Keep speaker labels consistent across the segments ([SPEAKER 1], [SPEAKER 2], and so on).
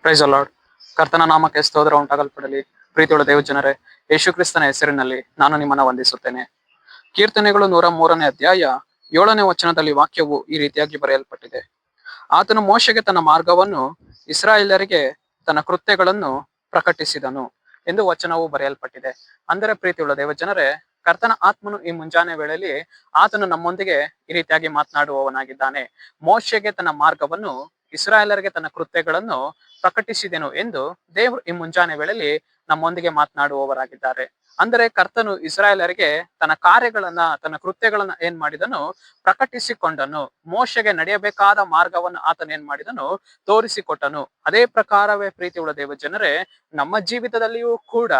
[SPEAKER 1] Price lord. ಕರ್ತನ ನಾಮಕ್ಕೆ ಸ್ತೋತ್ರ ಉಂಟಾಗಲ್ಪಡಲಿ. ಪ್ರೀತಿಯುಳ್ಳ ದೇವ ಜನರೇ, ಯೇಸು ಕ್ರಿಸ್ತನ ಹೆಸರಿನಲ್ಲಿ ನಾನು ನಿಮ್ಮನ್ನ ವಂದಿಸುತ್ತೇನೆ. ಕೀರ್ತನೆಗಳು 103ನೇ ಅಧ್ಯಾಯ 7ನೇ ವಚನದಲ್ಲಿ ವಾಕ್ಯವು ಈ ರೀತಿಯಾಗಿ ಬರೆಯಲ್ಪಟ್ಟಿದೆ. ಆತನು ಮೋಶೆಗೆ ತನ್ನ ಮಾರ್ಗವನ್ನು, ಇಸ್ರಾಯೇಲರಿಗೆ ತನ್ನ ಕೃತ್ಯಗಳನ್ನು ಪ್ರಕಟಿಸಿದನು ಎಂದು ವಚನವು ಬರೆಯಲ್ಪಟ್ಟಿದೆ. ಅಂದರೆ ಪ್ರೀತಿಯುಳ್ಳ ದೇವ ಜನರೇ, ಕರ್ತನ ಆತ್ಮನು ಈ ಮುಂಜಾನೆ ವೇಳೆಯಲ್ಲಿ ಆತನು ನಮ್ಮೊಂದಿಗೆ ಈ ರೀತಿಯಾಗಿ ಮಾತನಾಡುವವನಾಗಿದ್ದಾನೆ. ಮೋಶೆಗೆ ತನ್ನ ಮಾರ್ಗವನ್ನು, ಇಸ್ರಾಯೇಲರಿಗೆ ತನ್ನ ಕೃತ್ಯಗಳನ್ನು ಪ್ರಕಟಿಸಿದೆನು ಎಂದು ದೇವರು ಈ ಮುಂಜಾನೆ ವೇಳೆಯಲ್ಲಿ ನಮ್ಮೊಂದಿಗೆ ಮಾತನಾಡುವವರಾಗಿದ್ದಾರೆ. ಅಂದರೆ ಕರ್ತನು ಇಸ್ರಾಯೇಲರಿಗೆ ತನ್ನ ಕಾರ್ಯಗಳನ್ನ, ತನ್ನ ಕೃತ್ಯಗಳನ್ನ ಏನ್ ಮಾಡಿದನು, ಪ್ರಕಟಿಸಿಕೊಂಡನು. ಮೋಶೆಗೆ ನಡೆಯಬೇಕಾದ ಮಾರ್ಗವನ್ನು ಆತನ ಏನ್ ಮಾಡಿದನು, ತೋರಿಸಿಕೊಟ್ಟನು. ಅದೇ ಪ್ರಕಾರವೇ ಪ್ರೀತಿಯುಳ್ಳ ದೇವ ಜನರೇ, ನಮ್ಮ ಜೀವಿತದಲ್ಲಿಯೂ ಕೂಡ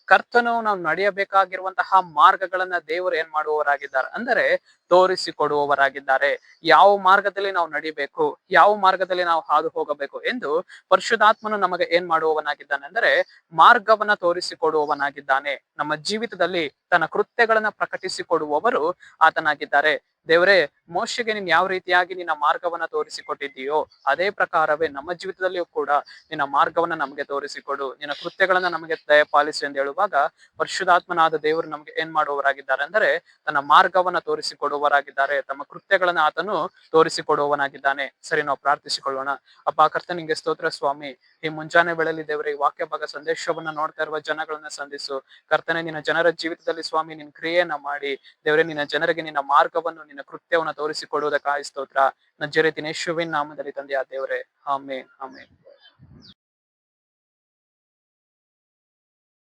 [SPEAKER 1] ಕರ್ತನು ನಾವು ನಡೆಯಬೇಕಾಗಿರುವಂತಹ ಮಾರ್ಗಗಳನ್ನ ದೇವರು ಏನ್ ಮಾಡುವವರಾಗಿದ್ದಾರೆ ಅಂದರೆ ತೋರಿಸಿಕೊಡುವವರಾಗಿದ್ದಾರೆ. ಯಾವ ಮಾರ್ಗದಲ್ಲಿ ನಾವು ನಡಿಬೇಕು, ಯಾವ ಮಾರ್ಗದಲ್ಲಿ ನಾವು ಹಾದು ಹೋಗಬೇಕು ಎಂದು ಪರಿಶುದ್ಧಾತ್ಮನು ನಮಗೆ ಏನ್ ಮಾಡುವವನಾಗಿದ್ದಾನೆ ಅಂದರೆ ಮಾರ್ಗವನ್ನ ತೋರಿಸಿಕೊಡುವವನಾಗಿದ್ದಾನೆ. ನಮ್ಮ ಜೀವಿತದಲ್ಲಿ ತನ್ನ ಕೃತ್ಯಗಳನ್ನ ಪ್ರಕಟಿಸಿಕೊಡುವವರು ಆತನಾಗಿದ್ದಾರೆ. ದೇವರೇ, ಮೋಶೆಗೆ ನೀನ್ ಯಾವ ರೀತಿಯಾಗಿ ನಿನ್ನ ಮಾರ್ಗವನ್ನ ತೋರಿಸಿಕೊಟ್ಟಿದ್ದೀಯೋ ಅದೇ ಪ್ರಕಾರವೇ ನಮ್ಮ ಜೀವಿತದಲ್ಲಿಯೂ ಕೂಡ ನಿನ್ನ ಮಾರ್ಗವನ್ನ ನಮಗೆ ತೋರಿಸಿಕೊಡು, ನಿನ್ನ ಕೃತ್ಯಗಳನ್ನ ನಮಗೆ ದಯಪಾಲಿಸಿ ಎಂದು ಹೇಳುವಾಗ ಪರಿಶುದ್ಧಾತ್ಮನಾದ ದೇವರು ನಮಗೆ ಏನ್ ಮಾಡುವವರಾಗಿದ್ದಾರೆ ಅಂದರೆ ತನ್ನ ಮಾರ್ಗವನ್ನ ತೋರಿಸಿಕೊಡುವವರಾಗಿದ್ದಾರೆ. ತಮ್ಮ ಕೃತ್ಯಗಳನ್ನ ಆತನು ತೋರಿಸಿಕೊಡುವವನಾಗಿದ್ದಾನೆ. ಸರಿ, ನಾವು ಪ್ರಾರ್ಥಿಸಿಕೊಳ್ಳೋಣ. ಅಪ್ಪ ಕರ್ತನಿಗೆ ನಿಂಗೆ ಸ್ತೋತ್ರ ಸ್ವಾಮಿ. ಈ ಮುಂಜಾನೆ ವೇಳೆಯಲ್ಲಿ ದೇವರೇ, ಈ ವಾಕ್ಯ ಭಾಗ ಸಂದೇಶವನ್ನ ನೋಡ್ತಾ ಇರುವ ಜನಗಳನ್ನ ಸಂಧಿಸು ಕರ್ತನೆ. ನಿನ್ನ ಜನರ ಜೀವಿತದಲ್ಲಿ ಸ್ವಾಮಿ ನಿನ್ನ ಕ್ರಿಯೆಯನ್ನ ಮಾಡಿ ದೇವರೇ, ನಿನ್ನ ಜನರಿಗೆ ನಿನ್ನ ಮಾರ್ಗವನ್ನು, ನಿನ್ನ ಕೃತ್ಯವನ್ನ ತೋರಿಸಿಕೊಡುವುದಕ್ಕಾಗಿ ಸ್ತೋತ್ರ. ನಜರೇತಿನ ಯೇಸುವಿನ ನಾಮದಲ್ಲಿ ತಂದೆಯಾದ ದೇವರೇ, ಆಮೆನ್, ಆಮೆನ್.